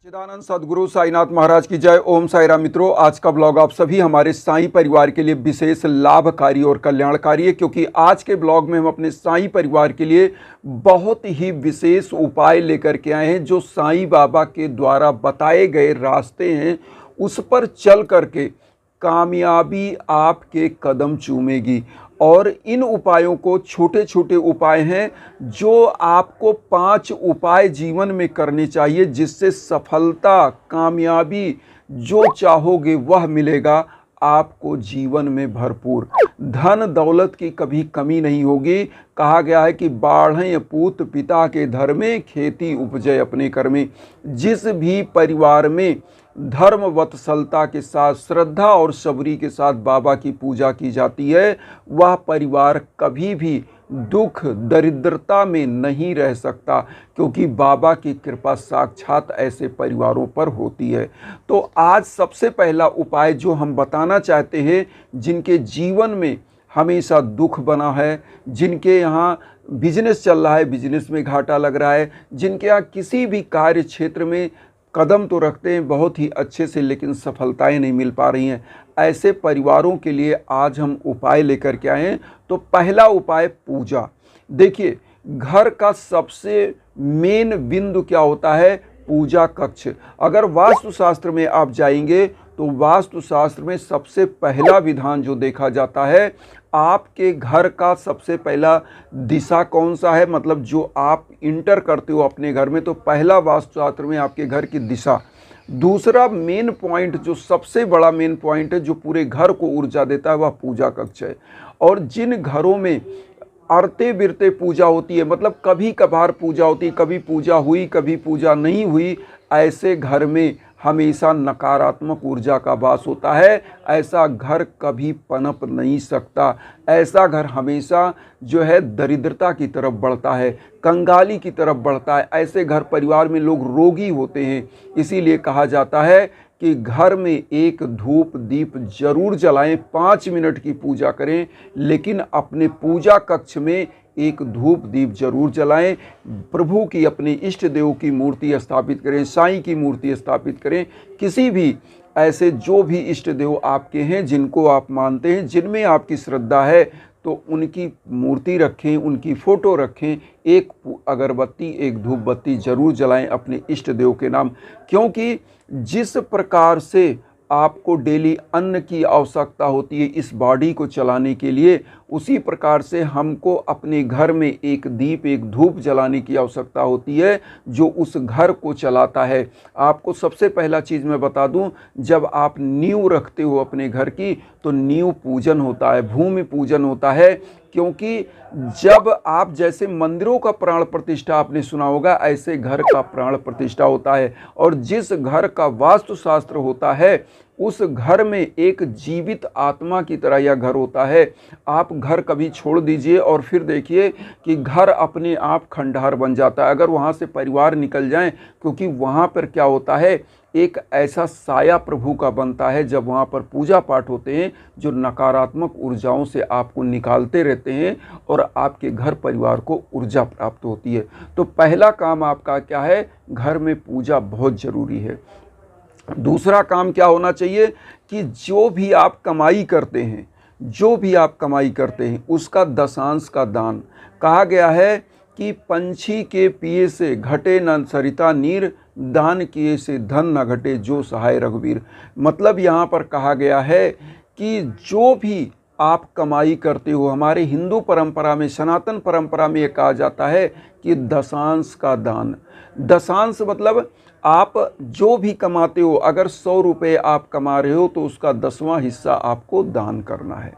सच्चिदानंद सदगुरु साईनाथ महाराज की जय। ओम साई राम। मित्रों, आज का ब्लॉग आप सभी हमारे साईं परिवार के लिए विशेष लाभकारी और कल्याणकारी है, क्योंकि आज के ब्लॉग में हम अपने साईं परिवार के लिए बहुत ही विशेष उपाय लेकर के आए हैं। जो साईं बाबा के द्वारा बताए गए रास्ते हैं उस पर चल करके कामयाबी आपके कदम चूमेगी। और इन उपायों को, छोटे छोटे उपाय हैं जो आपको 5 उपाय जीवन में करने चाहिए, जिससे सफलता, कामयाबी जो चाहोगे वह मिलेगा आपको जीवन में भरपूर। धन दौलत की कभी कमी नहीं होगी। कहा गया है कि बाढ़ें पूत पिता के धर में, खेती उपजे अपने कर में। जिस भी परिवार में धर्म वत्सलता के साथ, श्रद्धा और सबरी के साथ बाबा की पूजा की जाती है, वह परिवार कभी भी दुख दरिद्रता में नहीं रह सकता, क्योंकि बाबा की कृपा साक्षात ऐसे परिवारों पर होती है। तो आज सबसे पहला उपाय जो हम बताना चाहते हैं, जिनके जीवन में हमेशा दुख बना है, जिनके यहाँ बिजनेस चल रहा है, बिजनेस में घाटा लग रहा है, जिनके यहाँ किसी भी कार्य क्षेत्र में कदम तो रखते हैं बहुत ही अच्छे से, लेकिन सफलताएं नहीं मिल पा रही हैं, ऐसे परिवारों के लिए आज हम उपाय लेकर के आए हैं। तो पहला उपाय पूजा। देखिए, घर का सबसे मेन बिंदु क्या होता है? पूजा कक्ष। अगर वास्तुशास्त्र में आप जाएंगे तो वास्तुशास्त्र में सबसे पहला विधान जो देखा जाता है, आपके घर का सबसे पहला दिशा कौन सा है, मतलब जो आप इंटर करते हो अपने घर में, तो पहला वास्तुशास्त्र में आपके घर की दिशा। दूसरा मेन पॉइंट, जो सबसे बड़ा मेन पॉइंट है, जो पूरे घर को ऊर्जा देता है, वह पूजा कक्ष है। और जिन घरों में अरते बिरते पूजा होती है, मतलब कभी कभार पूजा होती है, कभी पूजा हुई कभी पूजा नहीं हुई, ऐसे घर में हमेशा नकारात्मक ऊर्जा का वास होता है। ऐसा घर कभी पनप नहीं सकता। ऐसा घर हमेशा जो है दरिद्रता की तरफ बढ़ता है, कंगाली की तरफ बढ़ता है। ऐसे घर परिवार में लोग रोगी होते हैं। इसीलिए कहा जाता है कि घर में एक धूप दीप जरूर जलाएं, 5 मिनट की पूजा करें, लेकिन अपने पूजा कक्ष में एक धूप दीप जरूर जलाएं। प्रभु की, अपने इष्ट देव की मूर्ति स्थापित करें, साईं की मूर्ति स्थापित करें। किसी भी ऐसे जो भी इष्ट देव आपके हैं, जिनको आप मानते हैं, जिनमें आपकी श्रद्धा है, तो उनकी मूर्ति रखें, उनकी फ़ोटो रखें। एक अगरबत्ती, एक धूप बत्ती जरूर जलाएं अपने इष्ट देव के नाम। क्योंकि जिस प्रकार से आपको डेली अन्न की आवश्यकता होती है इस बॉडी को चलाने के लिए, उसी प्रकार से हमको अपने घर में एक दीप, एक धूप जलाने की आवश्यकता होती है, जो उस घर को चलाता है। आपको सबसे पहला चीज़ मैं बता दूं, जब आप नींव रखते हो अपने घर की, तो नींव पूजन होता है, भूमि पूजन होता है। क्योंकि जब आप, जैसे मंदिरों का प्राण प्रतिष्ठा आपने सुना होगा, ऐसे घर का प्राण प्रतिष्ठा होता है। और जिस घर का वास्तुशास्त्र होता है, उस घर में एक जीवित आत्मा की तरह यह घर होता है। आप घर कभी छोड़ दीजिए और फिर देखिए कि घर अपने आप खंडहर बन जाता है, अगर वहाँ से परिवार निकल जाएं। क्योंकि वहाँ पर क्या होता है, एक ऐसा साया प्रभु का बनता है, जब वहाँ पर पूजा पाठ होते हैं, जो नकारात्मक ऊर्जाओं से आपको निकालते रहते हैं और आपके घर परिवार को ऊर्जा प्राप्त होती है। तो पहला काम आपका क्या है? घर में पूजा बहुत ज़रूरी है। दूसरा काम क्या होना चाहिए कि जो भी आप कमाई करते हैं, उसका दशांश का दान। कहा गया है कि पंछी के पिए से घटे न सरिता नीर, दान किए से धन न घटे जो सहाय रघुवीर। मतलब यहाँ पर कहा गया है कि जो भी आप कमाई करते हो, हमारे हिंदू परंपरा में, सनातन परंपरा में, ये कहा जाता है कि दशांश का दान। दशांश मतलब आप जो भी कमाते हो, अगर 100 रुपये आप कमा रहे हो, तो उसका 10वां हिस्सा आपको दान करना है।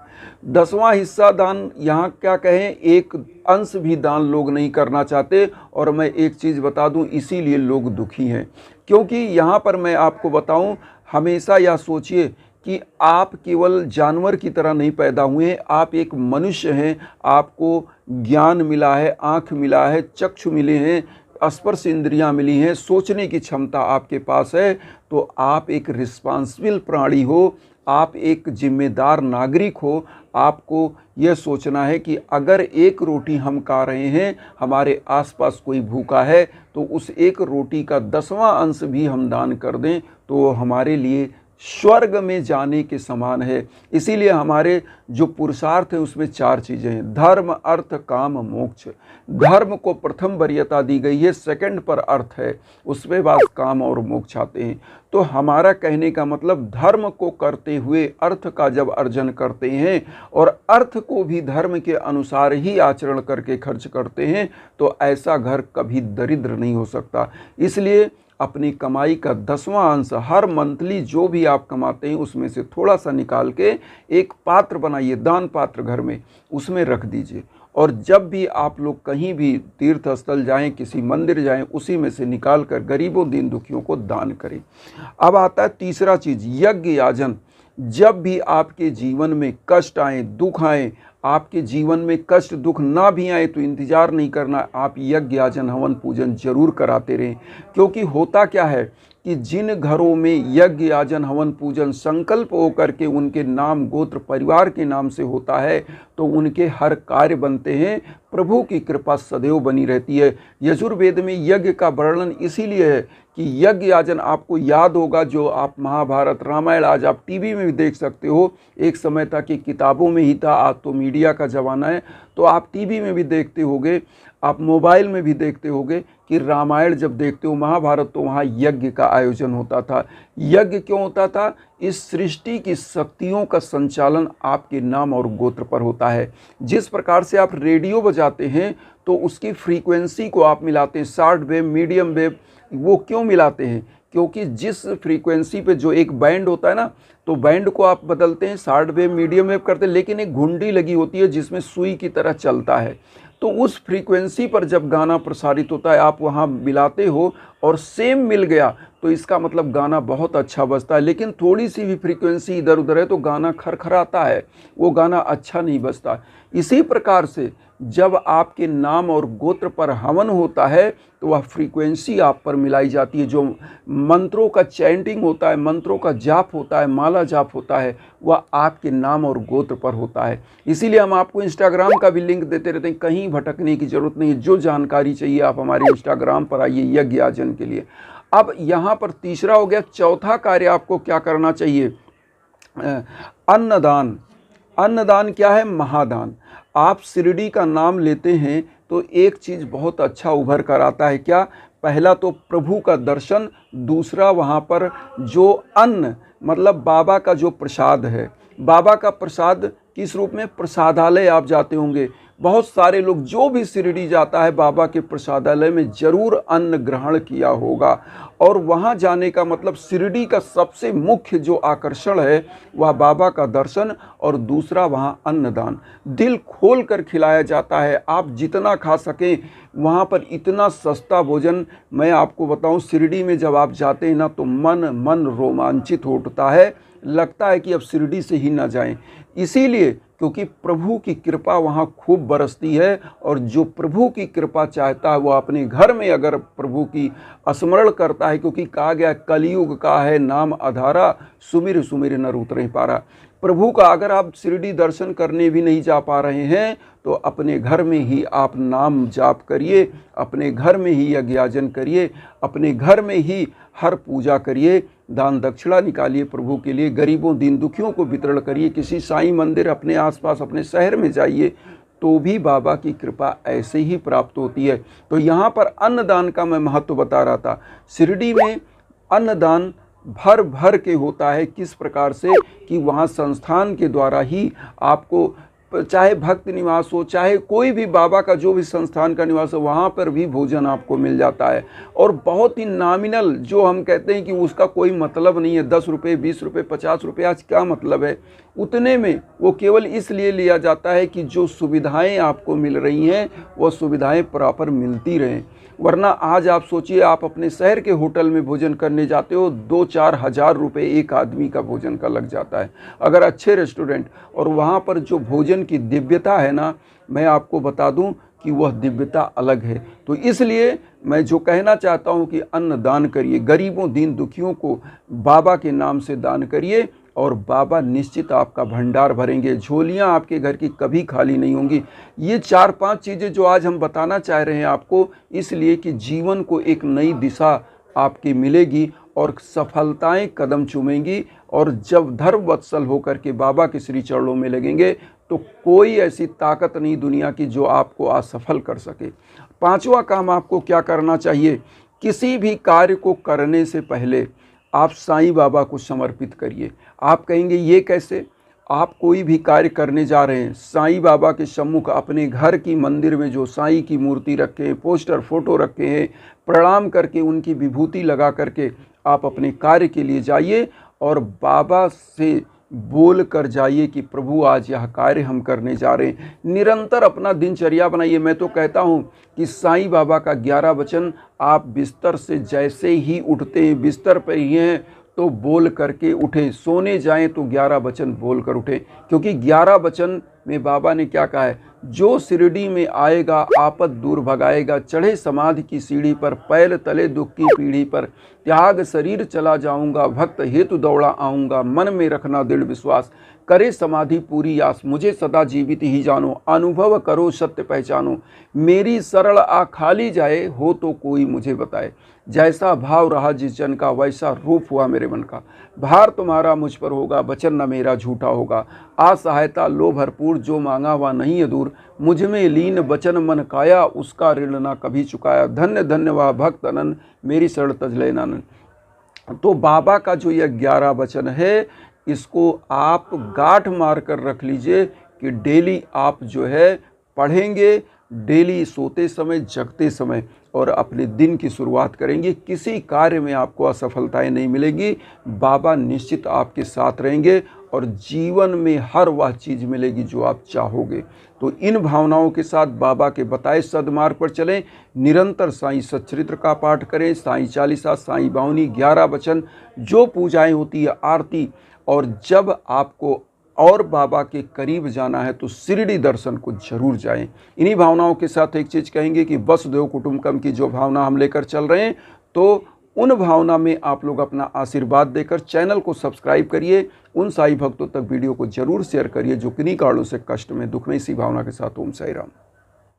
10वां हिस्सा दान, यहाँ क्या कहें, एक अंश भी दान लोग नहीं करना चाहते। और मैं एक चीज़ बता दूं, इसीलिए लोग दुखी हैं। क्योंकि यहाँ पर मैं आपको बताऊं, हमेशा यह सोचिए कि आप केवल जानवर की तरह नहीं पैदा हुए हैं, आप एक मनुष्य हैं। आपको ज्ञान मिला है, आँख मिला है, चक्षु मिले हैं, स्पर्श इंद्रियां मिली हैं, सोचने की क्षमता आपके पास है। तो आप एक रिस्पांसिबल प्राणी हो। आप एक जिम्मेदार नागरिक हो, आपको यह सोचना है कि अगर एक रोटी हम खा रहे हैं, हमारे आसपास कोई भूखा है, तो उस एक रोटी का 10वां अंश भी हम दान कर दें तो वो हमारे लिए स्वर्ग में जाने के समान है। इसीलिए हमारे जो पुरुषार्थ है उसमें 4 चीज़ें हैं: धर्म, अर्थ, काम, मोक्ष। धर्म को प्रथम वरीयता दी गई है, सेकंड पर अर्थ है, उसके बाद काम और मोक्ष आते हैं। तो हमारा कहने का मतलब धर्म को करते हुए अर्थ का जब अर्जन करते हैं और अर्थ को भी धर्म के अनुसार ही आचरण करके खर्च करते हैं तो ऐसा घर कभी दरिद्र नहीं हो सकता। इसलिए अपनी कमाई का 10वां अंश हर मंथली जो भी आप कमाते हैं उसमें से थोड़ा सा निकाल के एक पात्र बनाइए, दान पात्र घर में, उसमें रख दीजिए। और जब भी आप लोग कहीं भी तीर्थ स्थल जाएं, किसी मंदिर जाएं, उसी में से निकाल कर गरीबों दीन दुखियों को दान करें। अब आता है तीसरा चीज़, यज्ञ याजन। जब भी आपके जीवन में कष्ट आए, दुख आए, आपके जीवन में कष्ट दुख ना भी आए तो इंतज़ार नहीं करना, आप यज्ञ याजन हवन पूजन जरूर कराते रहें। क्योंकि होता क्या है कि जिन घरों में यज्ञ याजन हवन पूजन संकल्प होकर के उनके नाम गोत्र परिवार के नाम से होता है तो उनके हर कार्य बनते हैं, प्रभु की कृपा सदैव बनी रहती है। यजुर्वेद में यज्ञ का वर्णन इसीलिए है कि यज्ञ याजन आपको याद होगा, जो आप महाभारत रामायण आज आप टीवी में भी देख सकते हो, एक समय था कि किताबों में ही था, आज तो मीडिया का ज़माना है तो आप टीवी में भी देखते होगे, आप मोबाइल में भी देखते होगे कि रामायण जब देखते हो, महाभारत, तो वहाँ यज्ञ का आयोजन होता था। यज्ञ क्यों होता था? इस सृष्टि की शक्तियों का संचालन आपके नाम और गोत्र पर होता है। जिस प्रकार से आप रेडियो बजाते हैं तो उसकी फ्रीक्वेंसी को आप मिलाते हैं, शॉर्ट वेव, मीडियम वेव, वो क्यों मिलाते हैं? क्योंकि जिस फ्रीक्वेंसी पे जो एक बैंड होता है ना, तो बैंड को आप बदलते हैं, शॉर्ट वेव, मीडियम वेव करते हैं, लेकिन एक घुंडी लगी होती है जिसमें सुई की तरह चलता है। तो उस फ्रीक्वेंसी पर जब गाना प्रसारित होता है आप वहाँ मिलाते हो और सेम मिल गया तो इसका मतलब गाना बहुत अच्छा बजता है। लेकिन थोड़ी सी भी फ्रीक्वेंसी इधर उधर है तो गाना खरखराता है, वो गाना अच्छा नहीं बजता। इसी प्रकार से जब आपके नाम और गोत्र पर हवन होता है तो वह फ्रीक्वेंसी आप पर मिलाई जाती है। जो मंत्रों का चैंटिंग होता है, मंत्रों का जाप होता है, माला जाप होता है, वह आपके नाम और गोत्र पर होता है। इसीलिए हम आपको इंस्टाग्राम का भी लिंक देते रहते हैं, कहीं भटकने की जरूरत नहीं है। जो जानकारी चाहिए आप हमारे इंस्टाग्राम पर आइए यज्ञ याजन के लिए। अब यहाँ पर तीसरा हो गया, चौथा कार्य आपको क्या करना चाहिए? अन्नदान। अन्नदान क्या है? महादान। आप शिरडी का नाम लेते हैं तो एक चीज़ बहुत अच्छा उभर कर आता है। क्या? पहला तो प्रभु का दर्शन, दूसरा वहाँ पर जो अन्न, मतलब बाबा का जो प्रसाद है। बाबा का प्रसाद किस रूप में? प्रसादालय आप जाते होंगे, बहुत सारे लोग जो भी शिरडी जाता है बाबा के प्रसादालय में जरूर अन्न ग्रहण किया होगा। और वहाँ जाने का मतलब शिरडी का सबसे मुख्य जो आकर्षण है वह बाबा का दर्शन और दूसरा वहाँ अन्नदान। दिल खोल कर खिलाया जाता है, आप जितना खा सकें। वहाँ पर इतना सस्ता भोजन, मैं आपको बताऊँ, शिरडी में जब आप जाते हैं ना तो मन रोमांचित हो उठता है, लगता है कि अब शिरडी से ही ना जाएं। इसीलिए क्योंकि प्रभु की कृपा वहाँ खूब बरसती है और जो प्रभु की कृपा चाहता है वो अपने घर में अगर प्रभु की स्मरण करता है, क्योंकि कहा गया कलयुग का है नाम आधारा, सुमिर सुमिर नर उतर पारा। प्रभु का अगर आप शिरडी दर्शन करने भी नहीं जा पा रहे हैं तो अपने घर में ही आप नाम जाप करिए, अपने घर में ही यज्ञ याजन करिए, अपने घर में ही हर पूजा करिए, दान दक्षिणा निकालिए प्रभु के लिए, गरीबों दीन दुखियों को वितरण करिए, किसी साईं मंदिर अपने आसपास अपने शहर में जाइए तो भी बाबा की कृपा ऐसे ही प्राप्त होती है। तो यहाँ पर अन्नदान का मैं महत्व बता रहा था। शिरडी में अन्नदान भर भर के होता है। किस प्रकार से कि वहाँ संस्थान के द्वारा ही आपको, चाहे भक्त निवास हो, चाहे कोई भी बाबा का जो भी संस्थान का निवास हो, वहाँ पर भी भोजन आपको मिल जाता है। और बहुत ही नॉमिनल, जो हम कहते हैं कि उसका कोई मतलब नहीं है, 10 रुपये, 20 रुपये, 50 रुपये, आज क्या मतलब है, उतने में वो केवल इसलिए लिया जाता है कि जो सुविधाएं आपको मिल रही हैं वो सुविधाएं प्रॉपर मिलती रहें। वरना आज आप सोचिए, आप अपने शहर के होटल में भोजन करने जाते हो, 2-4 हज़ार रुपये एक आदमी का भोजन का लग जाता है, अगर अच्छे रेस्टोरेंट। और वहाँ पर जो भोजन की दिव्यता है ना, मैं आपको बता दूं कि वह दिव्यता अलग है। तो इसलिए मैं जो कहना चाहता हूं कि अन्न दान करिए, गरीबों दीन दुखियों को बाबा के नाम से दान करिए, और बाबा निश्चित आपका भंडार भरेंगे। झोलियां आपके घर की कभी खाली नहीं होंगी। ये 4-5 चीज़ें जो आज हम बताना चाह रहे हैं आपको, इसलिए कि जीवन को एक नई दिशा आपकी मिलेगी और सफलताएं कदम चूमेंगी। और जब धर्म वत्सल होकर के बाबा के श्री चरणों में लगेंगे तो कोई ऐसी ताकत नहीं दुनिया की जो आपको असफल कर सके। 5वां काम आपको क्या करना चाहिए, किसी भी कार्य को करने से पहले आप साईं बाबा को समर्पित करिए। आप कहेंगे ये कैसे? आप कोई भी कार्य करने जा रहे हैं, साईं बाबा के सम्मुख अपने घर की मंदिर में जो साईं की मूर्ति रखे हैं, पोस्टर फोटो रखे हैं, प्रणाम करके उनकी विभूति लगा करके आप अपने कार्य के लिए जाइए और बाबा से बोल कर जाइए कि प्रभु आज यह कार्य हम करने जा रहे हैं। निरंतर अपना दिनचर्या बनाइए। मैं तो कहता हूँ कि साईं बाबा का 11 वचन आप बिस्तर से जैसे ही उठते हैं, बिस्तर पर ही हैं तो बोल करके उठें, सोने जाएं तो 11 वचन बोल कर उठें। क्योंकि 11 वचन में बाबा ने क्या कहा है, जो शिरडी में आएगा आपद दूर भगाएगा, चढ़े समाधि की सीढ़ी पर, पैर तले दुख की पीढ़ी पर, त्याग शरीर चला जाऊंगा, भक्त हेतु दौड़ा आऊंगा, मन में रखना दृढ़ विश्वास, करे समाधि पूरी आस, मुझे सदा जीवित ही जानो, अनुभव करो सत्य पहचानो, मेरी सरल आ खाली जाए, हो तो कोई मुझे बताए, जैसा भाव रहा जिस जन का वैसा रूप हुआ मेरे मन का, भार तुम्हारा मुझ पर होगा, वचन न मेरा झूठा होगा, आ सहायता लो भरपूर, जो मांगा वह नहीं है दूर, मुझ में लीन वचन मन काया, उसका ऋण ना कभी चुकाया, धन्य धन्य वह भक्त अनन, मेरी शरण तजले नानन। तो बाबा का जो यह 11 वचन है, इसको आप गांठ मार कर रख लीजिए कि डेली आप जो है पढ़ेंगे, डेली सोते समय जगते समय, और अपने दिन की शुरुआत करेंगे। किसी कार्य में आपको असफलताएं नहीं मिलेगी, बाबा निश्चित आपके साथ रहेंगे और जीवन में हर वह चीज़ मिलेगी जो आप चाहोगे। तो इन भावनाओं के साथ बाबा के बताए सदमार्ग पर चलें। निरंतर साईं सच्चरित्र का पाठ करें, साईं चालीसा, साईं बावनी, 11 वचन, जो पूजाएं होती है, आरती। और जब आपको और बाबा के करीब जाना है तो शिरडी दर्शन को जरूर जाएं। इन्हीं भावनाओं के साथ एक चीज़ कहेंगे कि वसुदेव कुटुंबकम की जो भावना हम लेकर चल रहे हैं, तो उन भावना में आप लोग अपना आशीर्वाद देकर चैनल को सब्सक्राइब करिए। उन साईं भक्तों तक वीडियो को जरूर शेयर करिए जो किन्हीं कारणों से कष्ट में, दुख में। इसी भावना के साथ ओम साईं राम।